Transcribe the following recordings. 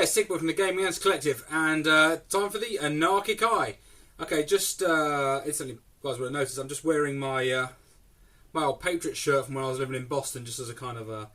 Hey, it's Sickboy from the Gaminganarchist Collective, and time for the Anarchic Eye. Okay, just instantly, you guys would have noticed, I'm just wearing my my old Patriot shirt from when I was living in Boston, just as a kind of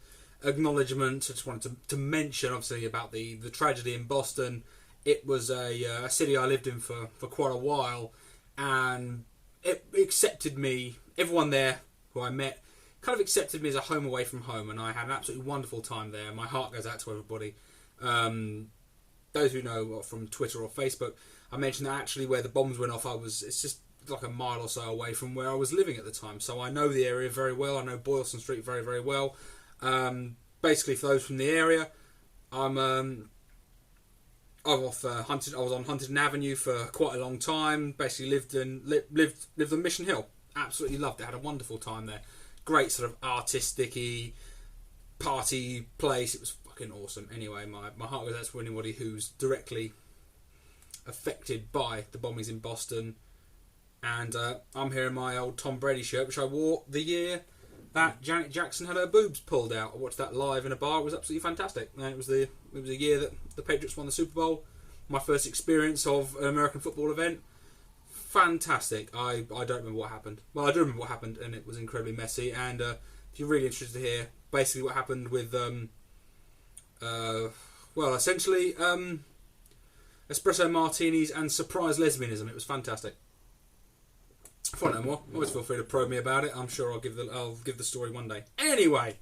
acknowledgement. I just wanted to mention, obviously, about the tragedy in Boston. It was a city I lived in for quite a while, and it accepted me. Everyone there who I met kind of accepted me as a home away from home, and I had an absolutely wonderful time there. My heart goes out to everybody. Those who know from Twitter or Facebook, I mentioned that actually where the bombs went off, it's just like a mile or so away from where I was living at the time, so I know the area very well. I know Boylston Street very, very well. Basically, for those from the area, I was on Huntington Avenue for quite a long time. Basically lived on Mission Hill. Absolutely loved it. Had a wonderful time there. Great sort of artistic-y party place. It was fucking awesome. Anyway, my heart goes out to anybody who's directly affected by the bombings in Boston. And I'm here in my old Tom Brady shirt, which I wore the year that Janet Jackson had her boobs pulled out. I watched that live in a bar. It was absolutely fantastic. And it was a year that the Patriots won the Super Bowl. My first experience of an American football event. Fantastic. I don't remember what happened. Well, I do remember what happened, and it was incredibly messy. And if you're really interested to hear basically what happened with, essentially espresso martinis and surprise lesbianism, it was fantastic. If I know more, always feel free to probe me about it. I'm sure I'll give the story one day. Anyway,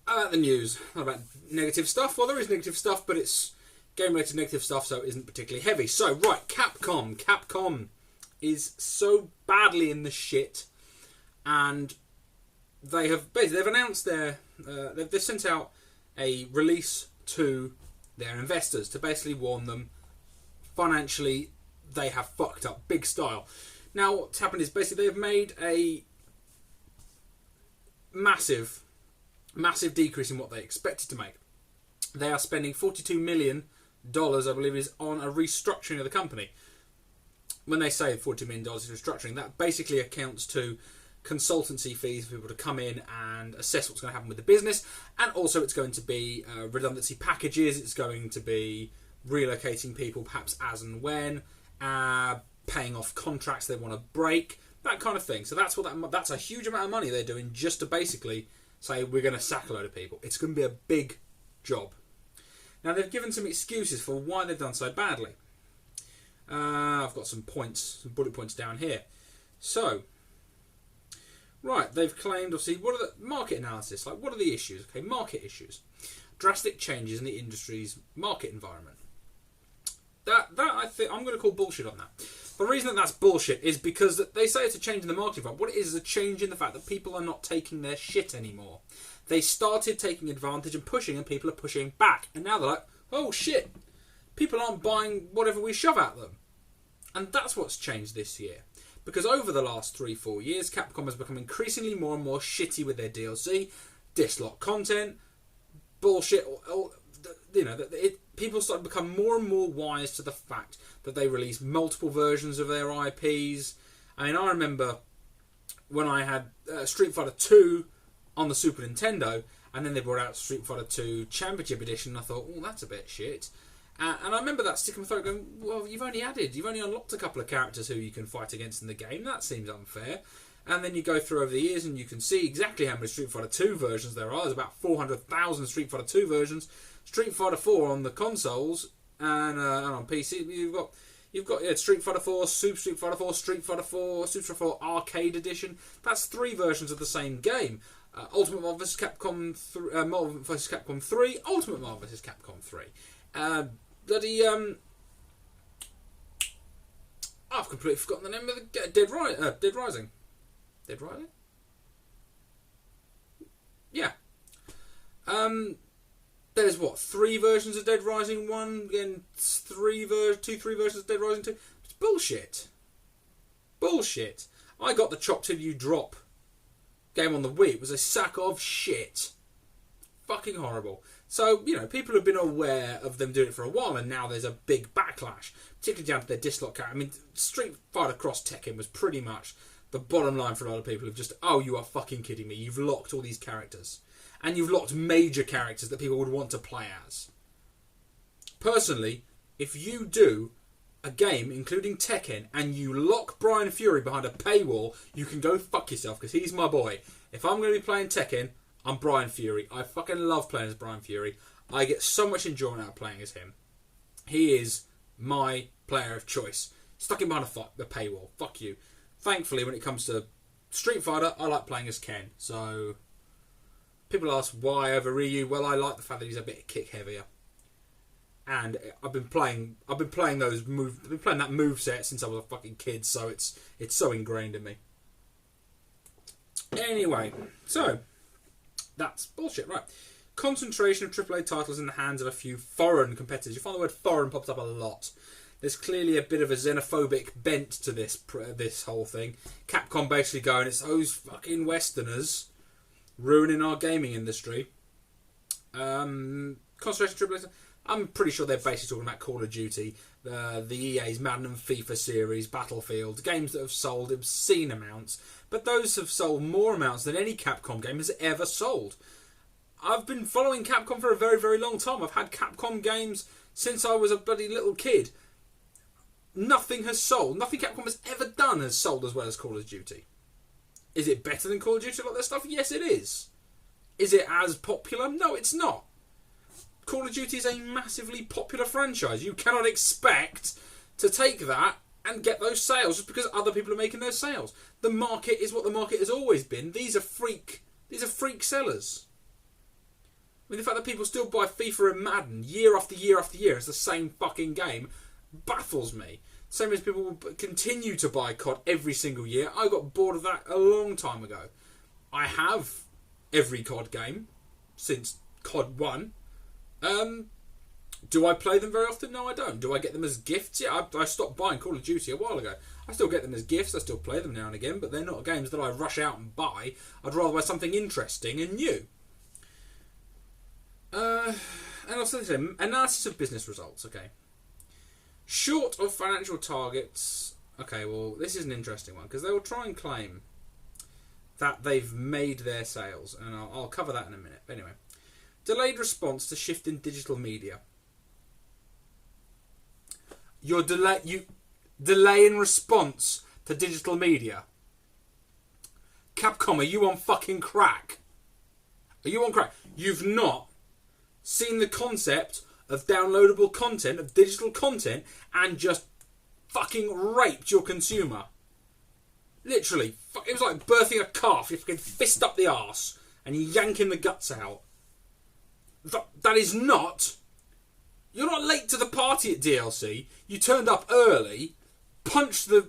about the news, not about negative stuff. Well, there is negative stuff, but it's game-related negative stuff, so it isn't particularly heavy. So, right, Capcom is so badly in the shit, and they've announced they've sent out a release to their investors to basically warn them financially they have fucked up big style. Now, what's happened is basically they've made a massive decrease in what they expected to make. They are spending $42 million, I believe, is on a restructuring of the company. When they say $42 million is restructuring, that basically accounts to consultancy fees for people to come in and assess what's going to happen with the business, and also it's going to be redundancy packages. It's going to be relocating people perhaps as and when, paying off contracts they want to break, that kind of thing. So that's a huge amount of money they're doing just to basically say we're going to sack a load of people. It's going to be a big job. Now, they've given some excuses for why they've done so badly. I've got some bullet points down here. So, right, they've claimed, obviously, what are the market analysis? Like, what are the issues? Okay, market issues. Drastic changes in the industry's market environment. That I think I'm going to call bullshit on that. The reason that's bullshit is because they say it's a change in the market environment. What it is a change in the fact that people are not taking their shit anymore. They started taking advantage and pushing, and people are pushing back. And now they're like, oh shit, people aren't buying whatever we shove at them. And that's what's changed this year. Because over the last 3-4 years, Capcom has become increasingly more and more shitty with their DLC, dislike content, bullshit. People start to become more and more wise to the fact that they release multiple versions of their IPs. I mean, I remember when I had Street Fighter 2 on the Super Nintendo, and then they brought out Street Fighter 2 Championship Edition, and I thought, oh, that's a bit shit. And I remember that sticking my throat going, well, you've only unlocked a couple of characters who you can fight against in the game. That seems unfair. And then you go through over the years and you can see exactly how many Street Fighter 2 versions there are. There's about 400,000 Street Fighter 2 versions. Street Fighter 4 on the consoles and on PC, you've got Street Fighter 4, Super Street Fighter 4, Street Fighter 4, Super Street Fighter 4 Arcade Edition. That's 3 versions of the same game. Ultimate Marvel vs. Capcom 3, Marvel vs. Capcom 3, Ultimate Marvel vs. Capcom 3. I've completely forgotten the name of the Dead Rising. Dead Rising? Yeah. There's 3 versions of Dead Rising 1 and 3 versions of Dead Rising 2. It's bullshit. Bullshit. I got the chop till you drop game on the Wii. It was a sack of shit. Fucking horrible. So, people have been aware of them doing it for a while, and now there's a big backlash, particularly down to their dislike character. I mean, Street Fighter Cross Tekken was pretty much the bottom line for a lot of people of just, oh, you are fucking kidding me. You've locked all these characters. And you've locked major characters that people would want to play as. Personally, if you do a game including Tekken and you lock Brian Fury behind a paywall, you can go fuck yourself, because he's my boy. If I'm going to be playing Tekken, I'm Brian Fury. I fucking love playing as Brian Fury. I get so much enjoyment out of playing as him. He is my player of choice. Stuck him behind a paywall. Fuck you. Thankfully, when it comes to Street Fighter, I like playing as Ken. So, people ask why over Ryu. Well, I like the fact that he's a bit kick heavier. And I've been playing that moveset since I was a fucking kid, so it's so ingrained in me. Anyway, so that's bullshit, right? Concentration of AAA titles in the hands of a few foreign competitors. You find the word foreign pops up a lot. There's clearly a bit of a xenophobic bent to this whole thing. Capcom basically going, it's those fucking Westerners ruining our gaming industry. Concentration of AAA. I'm pretty sure they're basically talking about Call of Duty, the EA's Madden and FIFA series, Battlefield, games that have sold obscene amounts, but those have sold more amounts than any Capcom game has ever sold. I've been following Capcom for a very, very long time. I've had Capcom games since I was a bloody little kid. Nothing has sold. Nothing Capcom has ever done has sold as well as Call of Duty. Is it better than Call of Duty, like that stuff? Yes, it is. Is it as popular? No, it's not. Call of Duty is a massively popular franchise. You cannot expect to take that and get those sales just because other people are making those sales. The market is what the market has always been. These are freak sellers. I mean, the fact that people still buy FIFA and Madden year after year after year as the same fucking game baffles me. Same as people will continue to buy COD every single year. I got bored of that a long time ago. I have every COD game since COD 1. Do I play them very often? No, I don't. Do I get them as gifts? Yeah, I stopped buying Call of Duty a while ago. I still get them as gifts. I still play them now and again, but they're not games that I rush out and buy. I'd rather buy something interesting and new. And also, analysis of business results. Okay. Short of financial targets. Okay, well, this is an interesting one because they will try and claim that they've made their sales, and I'll cover that in a minute. But anyway, delayed response to shift in digital media. You delay in response to digital media. Capcom, are you on fucking crack? Are you on crack? You've not seen the concept of downloadable content, of digital content, and just fucking raped your consumer. Literally. It was like birthing a calf. You fucking fist up the arse and yanking the guts out. That is not... You're not late to the party at DLC. You turned up early, punched the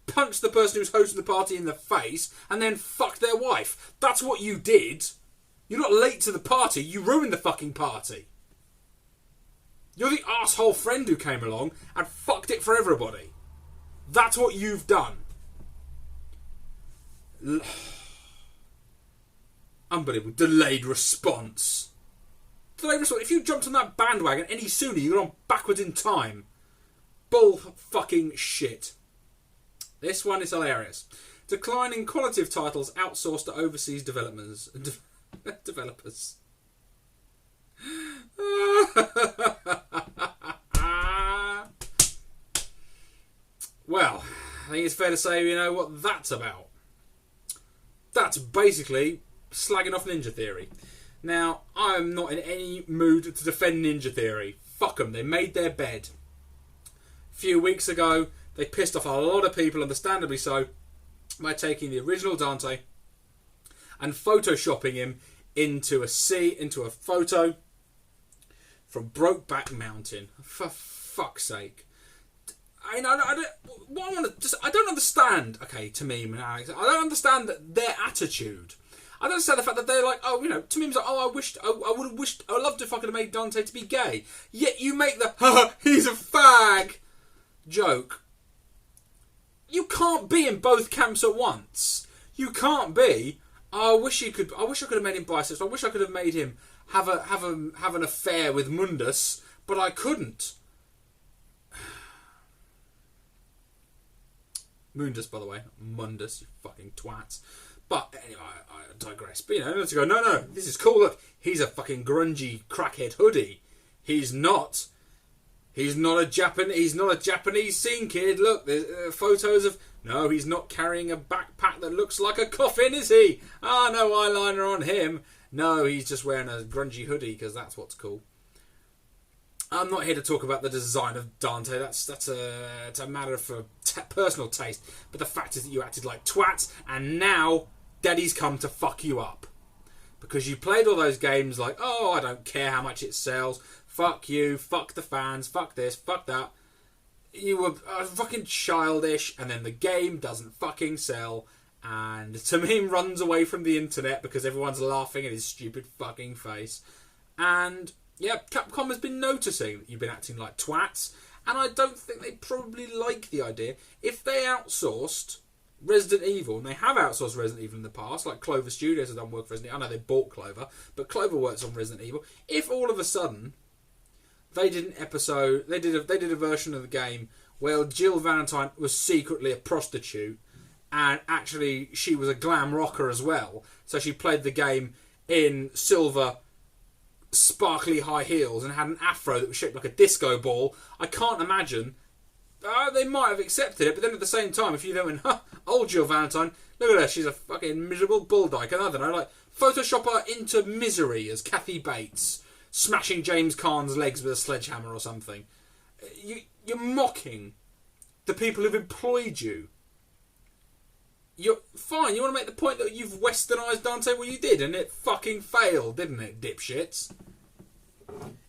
person who's hosting the party in the face, and then fucked their wife. That's what you did. You're not late to the party. You ruined the fucking party. You're the arsehole friend who came along and fucked it for everybody. That's what you've done. Unbelievable. Delayed response. If you jumped on that bandwagon any sooner, you're on backwards in time. Bull fucking shit. This one is hilarious. Decline in quality of titles outsourced to overseas developers. Well, I think it's fair to say you know what that's about. That's basically slagging off Ninja Theory. Now, I'm not in any mood to defend Ninja Theory. Fuck them, they made their bed. A few weeks ago, they pissed off a lot of people, understandably so, by taking the original Dante and photoshopping him into a photo from Brokeback Mountain. For fuck's sake. I don't understand, okay, Tamim and Alex, I don't understand their attitude. I don't understand the fact that they're like, oh, you know, Tamim's like, oh, I would love to fucking have made Dante to be gay. Yet you make the, haha, he's a fag joke. You can't be in both camps at once. You can't be, oh, I wish I could have made him bisexual. I wish I could have made him have an affair with Mundus, but I couldn't. Mundus, by the way, Mundus, you fucking twats. But anyway, I digress. But you know, to go, no, this is cool. Look, he's a fucking grungy crackhead hoodie. He's not He's not a Japanese scene kid. Look, there's photos of... No, he's not carrying a backpack that looks like a coffin, is he? Ah, no eyeliner on him. No, he's just wearing a grungy hoodie because that's what's cool. I'm not here to talk about the design of Dante. That's a matter for personal taste. But the fact is that you acted like twats, and now Daddy's come to fuck you up. Because you played all those games like, oh, I don't care how much it sells. Fuck you, fuck the fans, fuck this, fuck that. You were fucking childish, and then the game doesn't fucking sell. And Tamim runs away from the internet because everyone's laughing at his stupid fucking face. And... yeah, Capcom has been noticing that you've been acting like twats, and I don't think they probably like the idea. If they outsourced Resident Evil, and they have outsourced Resident Evil in the past, like Clover Studios have done work for Resident Evil. I know they bought Clover, but Clover works on Resident Evil. If all of a sudden they did a version of the game where Jill Valentine was secretly a prostitute, and actually she was a glam rocker as well, so she played the game in silver sparkly high heels and had an afro that was shaped like a disco ball, I can't imagine. They might have accepted it, but then at the same time, if you don't went, old Jill Valentine, look at her, she's a fucking miserable bull dyke, and I don't know, like, Photoshop her into misery as Kathy Bates, smashing James Caan's legs with a sledgehammer or something. You're mocking the people who've employed you. You're fine, you want to make the point that you've westernised Dante? Well, you did, and it fucking failed, didn't it, dipshits?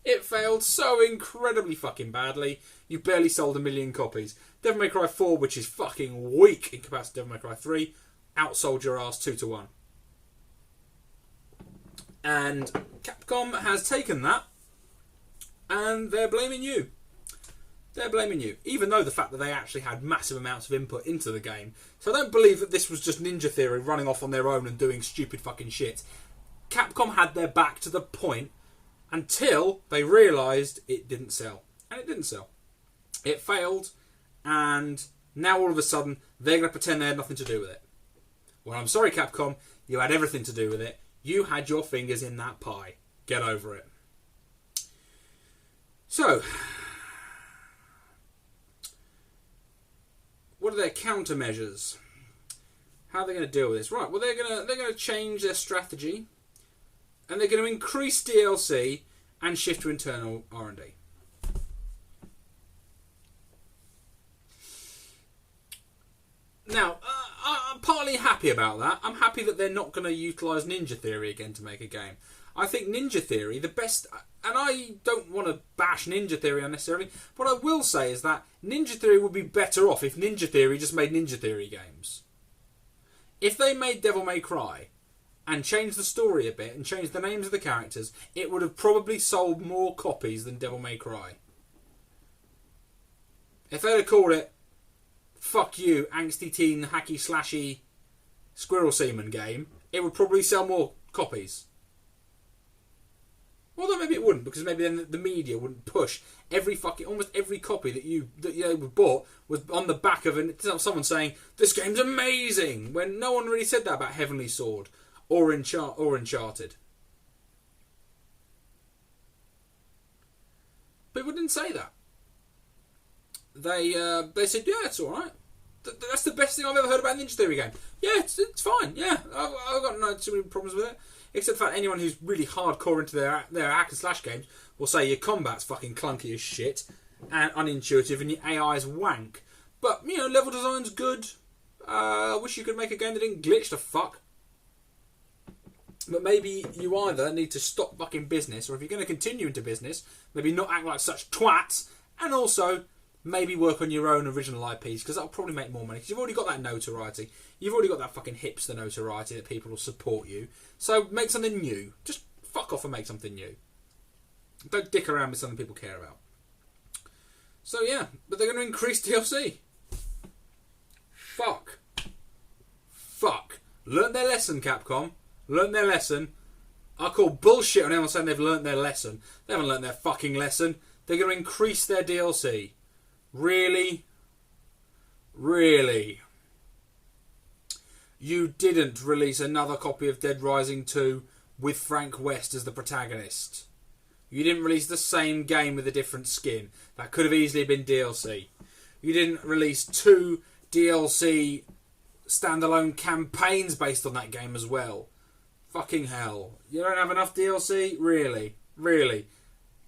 It failed so incredibly fucking badly, you barely sold 1 million copies. Devil May Cry 4, which is fucking weak in comparison to Devil May Cry 3, outsold your ass 2-1. And Capcom has taken that, and they're blaming you. They're blaming you, even though the fact that they actually had massive amounts of input into the game. So I don't believe that this was just Ninja Theory running off on their own and doing stupid fucking shit. Capcom had their back to the point until they realised it didn't sell. And it didn't sell. It failed, and now all of a sudden they're going to pretend they had nothing to do with it. Well, I'm sorry, Capcom, you had everything to do with it. You had your fingers in that pie. Get over it. So... what are their countermeasures? How are they going to deal with this? Right, well, they're going to change their strategy, and they're going to increase DLC and shift to internal R&D. Now, I'm partly happy about that. I'm happy that they're not going to utilise Ninja Theory again to make a game. I think Ninja Theory, the best... and I don't want to bash Ninja Theory unnecessarily. What I will say is that Ninja Theory would be better off if Ninja Theory just made Ninja Theory games. If they made Devil May Cry and changed the story a bit and changed the names of the characters, it would have probably sold more copies than Devil May Cry. If they'd have called it Fuck You, Angsty Teen, Hacky Slashy Squirrel Seaman game, it would probably sell more copies. Although maybe it wouldn't, because maybe then the media wouldn't push almost every copy that you bought was on the back of someone saying this game's amazing, when no one really said that about Heavenly Sword or Uncharted. People didn't say that. They said, yeah, it's all right. That's the best thing I've ever heard about a Ninja Theory game. Yeah, it's fine. Yeah, I've got no too many problems with it. Except for anyone who's really hardcore into their hack and slash games will say your combat's fucking clunky as shit and unintuitive and your AI's wank. But, level design's good. I wish you could make a game that didn't glitch to fuck. But maybe you either need to stop fucking business, or if you're going to continue into business, maybe not act like such twats, and also maybe work on your own original IPs, because that'll probably make more money, because you've already got that notoriety. You've already got that fucking hipster notoriety that people will support you. So make something new. Just fuck off and make something new. Don't dick around with something people care about. So yeah, but they're going to increase DLC. Fuck. Learn their lesson, Capcom. Learn their lesson. I call bullshit on anyone saying they've learnt their lesson. They haven't learnt their fucking lesson. They're going to increase their DLC. Really? Really? You didn't release another copy of Dead Rising 2 with Frank West as the protagonist. You didn't release the same game with a different skin. That could have easily been DLC. You didn't release 2 DLC standalone campaigns based on that game as well. Fucking hell. You don't have enough DLC? Really? Really?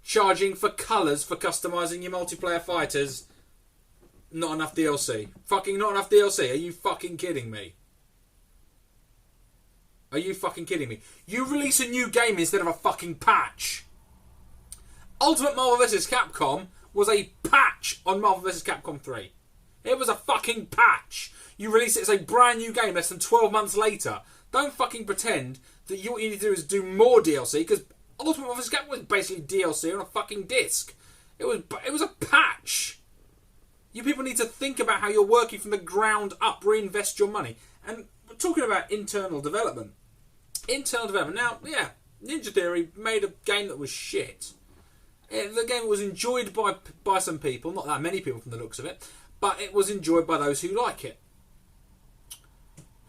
Charging for colours for customising your multiplayer fighters? Not enough DLC. Fucking not enough DLC. Are you fucking kidding me? Are you fucking kidding me? You release a new game instead of a fucking patch. Ultimate Marvel vs. Capcom was a patch on Marvel vs. Capcom 3. It was a fucking patch. You release it as a brand new game less than 12 months later. Don't fucking pretend that what you need to do is do more DLC, because Ultimate Marvel vs. Capcom was basically DLC on a fucking disc. It was a patch. You people need to think about how you're working from the ground up. Reinvest your money. And we're talking about internal development. Internal development. Now, yeah, Ninja Theory made a game that was shit. The game was enjoyed by some people, not that many people from the looks of it, but it was enjoyed by those who like it.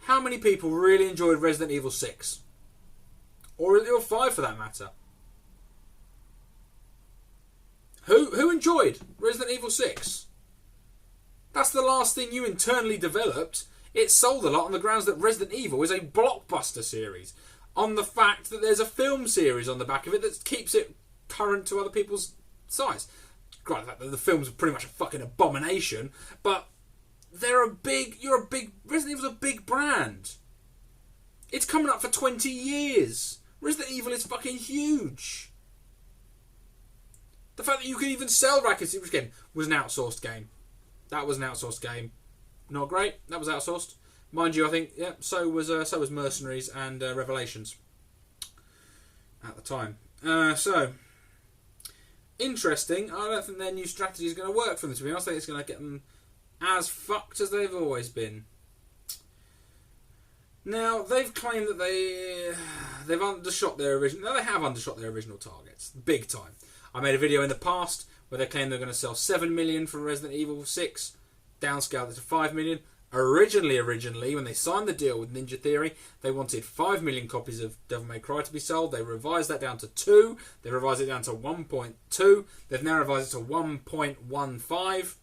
How many people really enjoyed Resident Evil 6? Or Resident Evil 5 for that matter? Who enjoyed Resident Evil 6? That's the last thing you internally developed. It sold a lot on the grounds that Resident Evil is a blockbuster series. On the fact that there's a film series on the back of it that keeps it current to other people's size. Granted, the fact that the films are pretty much a fucking abomination, but you're a big, Resident Evil's a big brand. It's coming up for 20 years. Resident Evil is fucking huge. The fact that you can even sell Raccoon City game was an outsourced game. That was an outsourced game. Not great. That was outsourced. Mind you, I think, yeah, so was Mercenaries and Revelations at the time. So, interesting. I don't think their new strategy is going to work for them, to be honest. I think it's going to get them as fucked as they've always been. Now, they've claimed that they've undershot their original... No, they have undershot their original targets. Big time. I made a video in the past where they claimed they're going to sell 7 million for Resident Evil 6, downscaled it to 5 million. Originally, when they signed the deal with Ninja Theory, they wanted 5 million copies of Devil May Cry to be sold. They revised that down to 2. They revised it down to 1.2. They've now revised it to 1.15.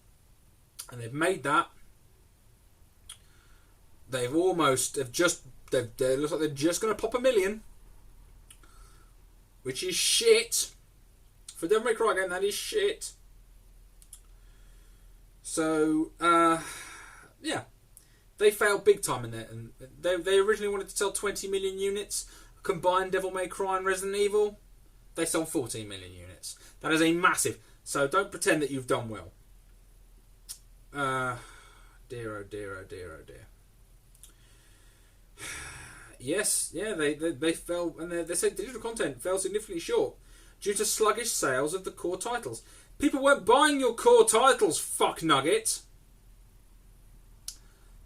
And they've made that. They've almost... It looks like they're just going to pop 1 million. Which is shit. For Devil May Cry game, that is shit. So, yeah. They failed big time in that. And they originally wanted to sell 20 million units. Combined Devil May Cry and Resident Evil. They sold 14 million units. That is a massive... So don't pretend that you've done well. Dear, oh dear, oh dear, oh dear. Yes, yeah, they fell... And they said digital content fell significantly short due to sluggish sales of the core titles. People weren't buying your core titles, fuck nugget.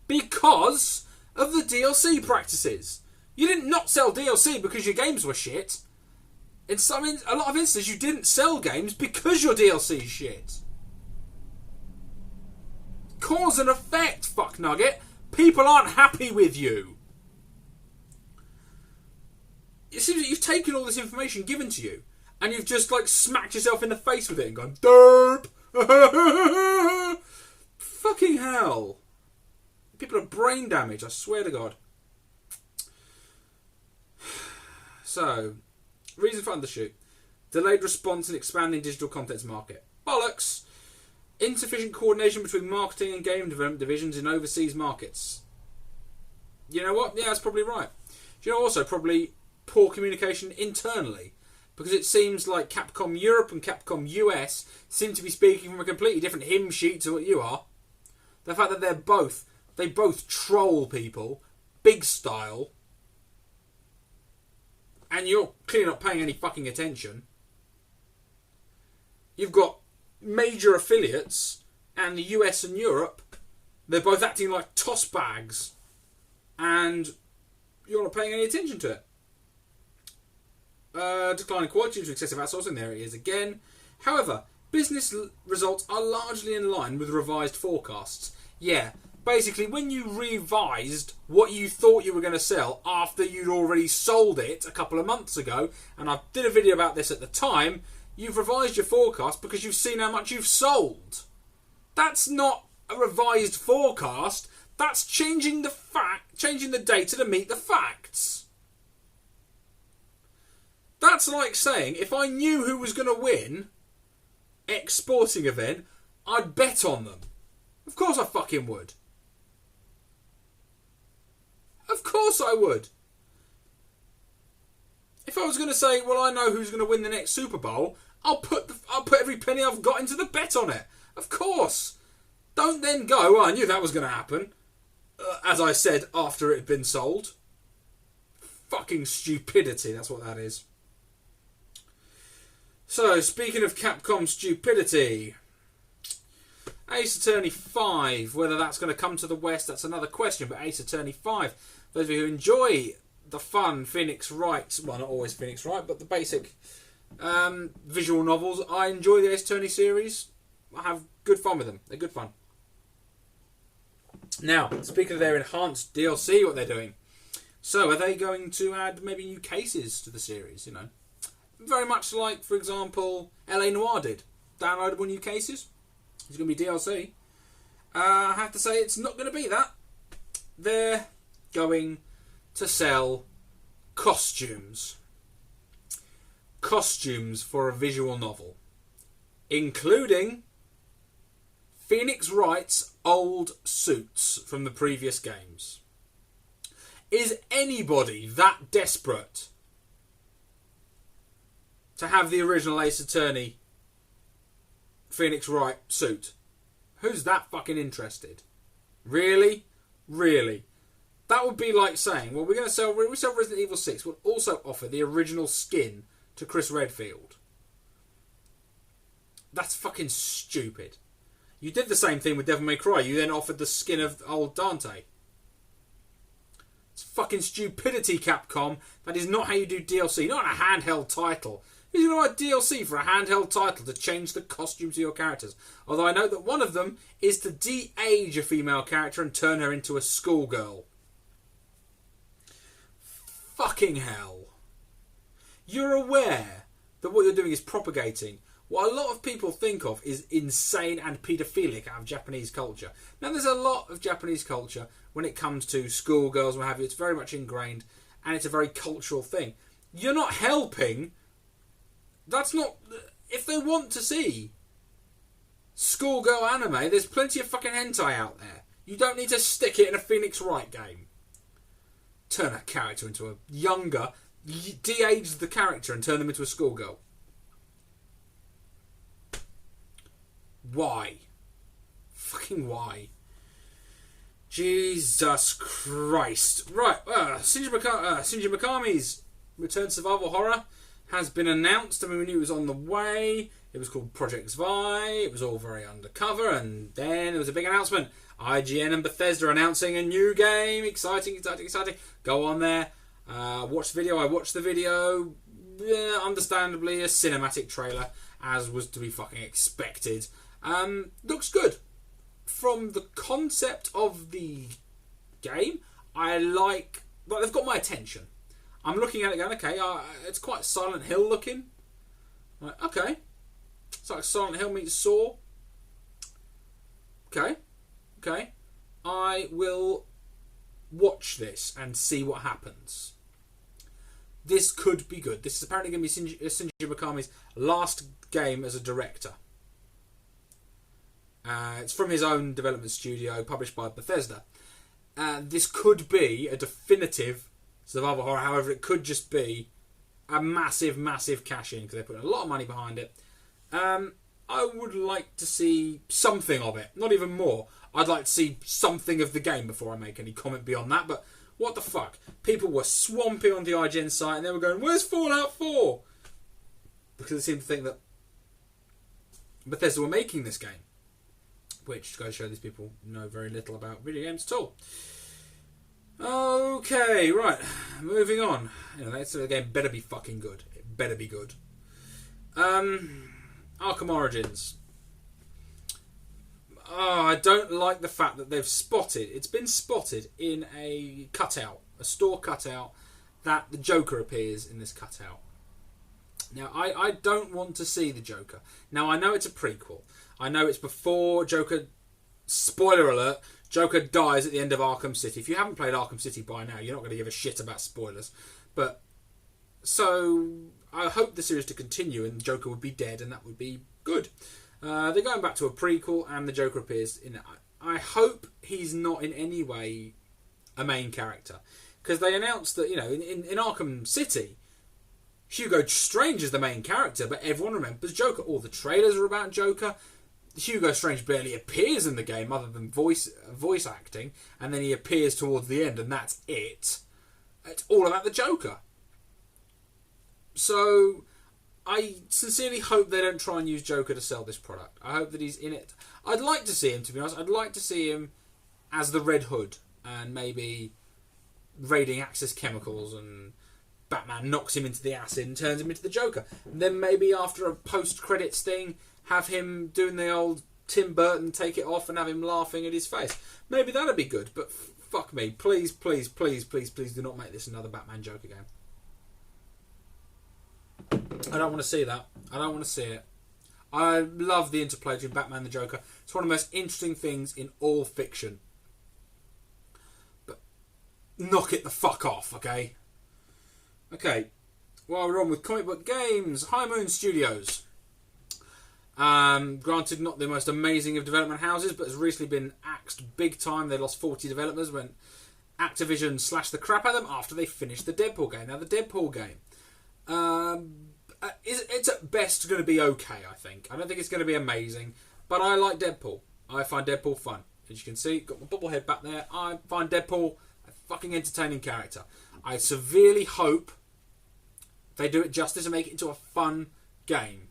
Because of the DLC practices. You didn't not sell DLC because your games were shit. In a lot of instances, you didn't sell games because your DLC is shit. Cause and effect, fuck nugget. People aren't happy with you. It seems that you've taken all this information given to you and you've just like smacked yourself in the face with it and gone, derp. Fucking hell. People are brain damaged, I swear to God. So, reason for undershoot. Delayed response in expanding digital contents market. Bollocks. Insufficient coordination between marketing and game development divisions in overseas markets. You know what? Yeah, that's probably right. Do you know also probably poor communication internally? Because it seems like Capcom Europe and Capcom US seem to be speaking from a completely different hymn sheet to what you are. The fact that they both troll people, big style, and you're clearly not paying any fucking attention. You've got major affiliates, and the US and Europe, they're both acting like toss bags, and you're not paying any attention to it. Declining quality due to excessive outsourcing, there it is again. However, business results are largely in line with revised forecasts. Yeah, basically when you revised what you thought you were going to sell after you'd already sold it a couple of months ago, and I did a video about this at the time, You've revised your forecast because you've seen how much you've sold. That's not a revised forecast. That's changing the data to meet the facts. That's like saying if I knew who was going to win X sporting event, I'd bet on them. Of course I fucking would. Of course I would. If I was going to say, well, I know who's going to win the next Super Bowl, I'll put every penny I've got into the bet on it. Of course. Don't then go, well, I knew that was going to happen. As I said, after it had been sold. Fucking stupidity, that's what that is. So, speaking of Capcom stupidity, Ace Attorney 5, whether that's going to come to the West, that's another question, but Ace Attorney 5, those of you who enjoy the fun Phoenix Wright, well, not always Phoenix Wright, but the basic visual novels, I enjoy the Ace Attorney series. I have good fun with them. They're good fun. Now, speaking of their enhanced DLC, what they're doing. So, are they going to add maybe new cases to the series, you know? Very much like, for example, LA Noire did. Downloadable new cases. It's going to be DLC. I have to say, it's not going to be that. They're going to sell costumes. Costumes for a visual novel. Including Phoenix Wright's old suits from the previous games. Is anybody that desperate to have the original Ace Attorney Phoenix Wright suit? Who's that fucking interested? Really? Really? That would be like saying, well, we sell Resident Evil 6, we'll also offer the original skin to Chris Redfield. That's fucking stupid. You did the same thing with Devil May Cry. You then offered the skin of old Dante. It's fucking stupidity, Capcom. That is not how you do DLC. Not on a handheld title. Who's going to write DLC for a handheld title to change the costumes of your characters? Although I note that one of them is to de-age a female character and turn her into a schoolgirl. Fucking hell. You're aware that what you're doing is propagating what a lot of people think of is insane and paedophilic out of Japanese culture. Now, there's a lot of Japanese culture when it comes to schoolgirls and what have you. It's very much ingrained and it's a very cultural thing. You're not helping. That's not... If they want to see schoolgirl anime, there's plenty of fucking hentai out there. You don't need to stick it in a Phoenix Wright game. Turn a character into a younger... De-age the character and turn them into a schoolgirl. Why? Fucking why? Jesus Christ. Right, Shinji Mikami's Return to Survival Horror has been announced. I mean, we knew it was on the way. It was called Project Zvi. It was all very undercover. And then there was a big announcement. IGN and Bethesda announcing a new game. Exciting, exciting, exciting. Go on there. Watch the video. I watched the video. Yeah, understandably, a cinematic trailer, as was to be fucking expected. Looks good. From the concept of the game, I like... Well, they've got my attention. I'm looking at it going, okay, it's quite Silent Hill looking. Like, okay. It's like Silent Hill meets Saw. Okay. Okay. I will watch this and see what happens. This could be good. This is apparently going to be Shinji Mikami's last game as a director. It's from his own development studio, published by Bethesda. This could be a definitive survival horror. However, it could just be a massive, massive cash-in because they're putting a lot of money behind it. I would like to see something of it, not even more. I'd like to see something of the game before I make any comment beyond that. But what the fuck? People were swamping on the IGN site and they were going, "Where's Fallout 4?" Because they seemed to think that Bethesda were making this game. Which goes to show these people know very little about video games at all. Okay, right. Moving on. You know, the game better be fucking good. It better be good. Arkham Origins. Oh, I don't like the fact that they've spotted... It's been spotted in a cutout. A store cutout that the Joker appears in this cutout. Now, I don't want to see the Joker. Now, I know it's a prequel. I know it's before Joker... Spoiler alert, Joker dies at the end of Arkham City. If you haven't played Arkham City by now, you're not going to give a shit about spoilers. But, so, I hope the series to continue and Joker would be dead and that would be good. They're going back to a prequel and the Joker appears in it. I hope he's not in any way a main character. Because they announced that, in Arkham City... Hugo Strange is the main character, but everyone remembers Joker. All the trailers are about Joker. Hugo Strange barely appears in the game other than voice acting, and then he appears towards the end, and that's it. It's all about the Joker. So, I sincerely hope they don't try and use Joker to sell this product. I hope that he's in it. I'd like to see him, to be honest. I'd like to see him as the Red Hood, and maybe raiding Axis chemicals and... Batman knocks him into the acid and turns him into the Joker. And then maybe after a post-credits thing, have him doing the old Tim Burton take it off and have him laughing at his face. Maybe that'd be good, but fuck me. Please, please, please, please, please do not make this another Batman Joker game. I don't want to see that. I don't want to see it. I love the interplay between Batman and the Joker. It's one of the most interesting things in all fiction. But knock it the fuck off, okay? Okay, well, we're on with comic book games. High Moon Studios. Granted, not the most amazing of development houses, but has recently been axed big time. They lost 40 developers when Activision slashed the crap out of them after they finished the Deadpool game. Now, the Deadpool game, it's at best going to be okay, I think. I don't think it's going to be amazing, but I like Deadpool. I find Deadpool fun. As you can see, got my bobblehead back there. I find Deadpool a fucking entertaining character. I severely hope they do it justice and make it into a fun game.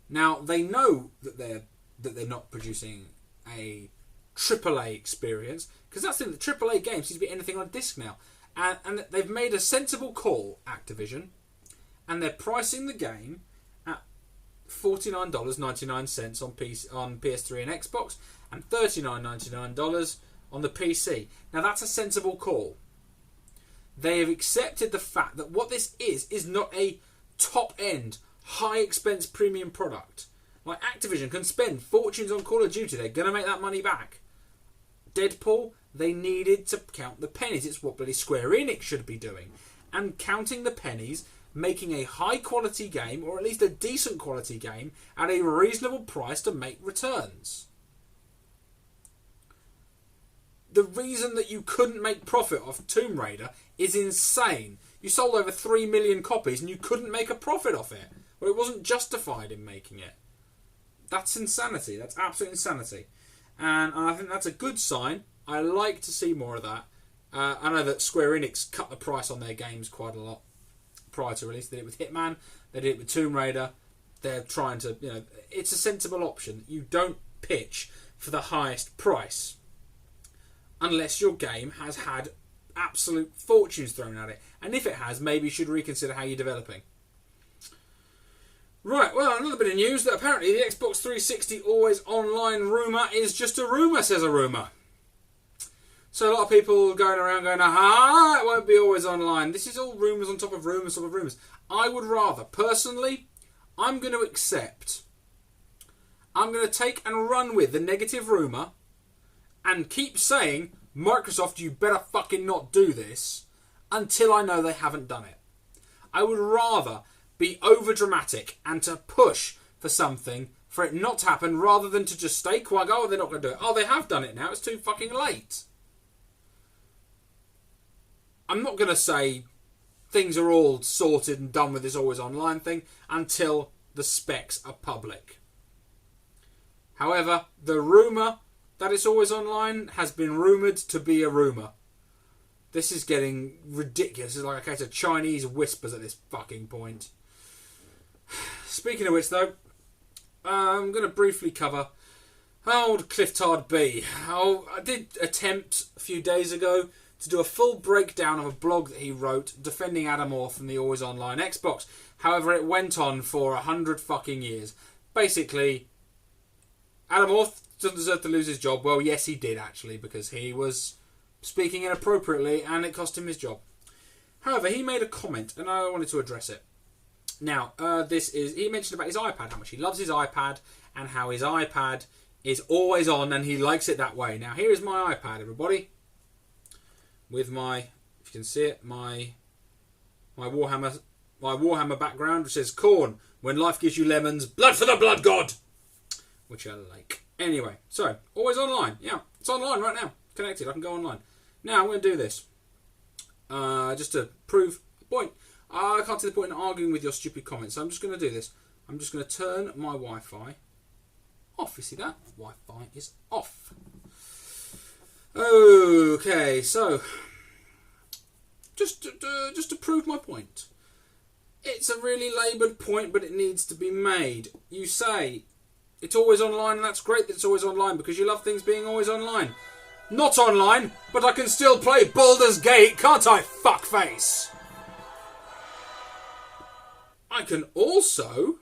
Now, they know that they're not producing a AAA experience, because that's the thing, the AAA games seem to be anything on disc now. And they've made a sensible call, Activision, and they're pricing the game at $49.99 on PS3 and Xbox, and $39.99 on the PC. Now, that's a sensible call. They have accepted the fact that what this is not a top-end, high-expense premium product. Like, Activision can spend fortunes on Call of Duty. They're going to make that money back. Deadpool, they needed to count the pennies. It's what bloody Square Enix should be doing. And counting the pennies, making a high-quality game, or at least a decent quality game, at a reasonable price to make returns. The reason that you couldn't make profit off Tomb Raider is insane. You sold over 3 million copies and you couldn't make a profit off it. Well, it wasn't justified in making it. That's insanity. That's absolute insanity. And I think that's a good sign. I like to see more of that. I know that Square Enix cut the price on their games quite a lot prior to release. They did it with Hitman. They did it with Tomb Raider. They're trying to, it's a sensible option. You don't pitch for the highest price unless your game has had absolute fortunes thrown at it. And if it has, maybe you should reconsider how you're developing. Right, well, another bit of news that apparently the Xbox 360 Always Online rumour is just a rumour, says a rumour. So a lot of people going around going, aha, it won't be always online. This is all rumours on top of rumours on top of rumours. I would rather, personally, I'm going to take and run with the negative rumour and keep saying, Microsoft, you better fucking not do this, until I know they haven't done it. I would rather be over dramatic and to push for something for it not to happen rather than to just stay quiet. Oh, they're not going to do it. Oh, they have done it now. It's too fucking late. I'm not going to say things are all sorted and done with this always online thing until the specs are public. However, the rumour that it's always online has been rumoured to be a rumour. This is getting ridiculous. It's like a case of Chinese whispers at this fucking point. Speaking of which, though, I'm going to briefly cover old Cliffy B. I did attempt a few days ago to do a full breakdown of a blog that he wrote defending Adam Orth and the always online Xbox. However, it went on for 100 fucking years. Basically, Adam Orth doesn't deserve to lose his job. Well, yes, he did, actually, because he was speaking inappropriately and it cost him his job. However, he made a comment and I wanted to address it. Now, he mentioned about his iPad, how much he loves his iPad, and how his iPad is always on, and he likes it that way. Now, here is my iPad, everybody, with my, if you can see it, my Warhammer background, which says "Corn, when life gives you lemons, blood for the blood god," which I like. Anyway, so always online. Yeah, it's online right now, connected. I can go online. Now I'm going to do this, just to prove the point. I can't see the point in arguing with your stupid comments, so I'm just going to do this. I'm just going to turn my Wi-Fi off. You see that? Wi-Fi is off. Okay, so just to prove my point. It's a really laboured point, but it needs to be made. You say it's always online, and that's great that it's always online because you love things being always online. Not online, but I can still play Baldur's Gate, can't I, fuckface? I can also,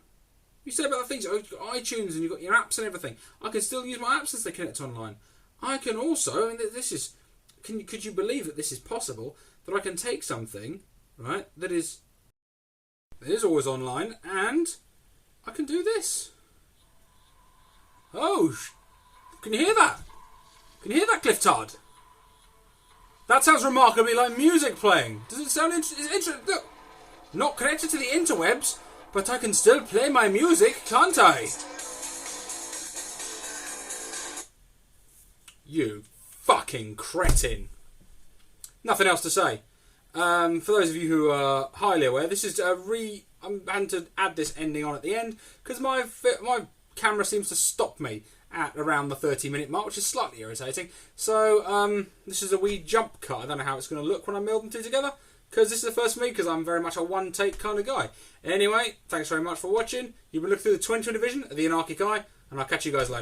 you say about the things, you've got iTunes and you've got your apps and everything. I can still use my apps as they connect online. I can also, and this is, could you believe that this is possible, that I can take something, right, that is always online, and I can do this. Oh, can you hear that? Can you hear that, Clifftard? That sounds remarkably like music playing. Does it sound interesting? Look. Not connected to the interwebs, but I can still play my music, can't I? You fucking cretin. Nothing else to say. For those of you who are highly aware, this is I'm having to add this ending on at the end because my camera seems to stop me at around the 30-minute mark, which is slightly irritating. So this is a wee jump cut. I don't know how it's going to look when I meld them two together, because this is the first for me, because I'm very much a one-take kind of guy. Anyway, thanks very much for watching. You've been looking through the 2020 vision of the Anarchic Eye, and I'll catch you guys later.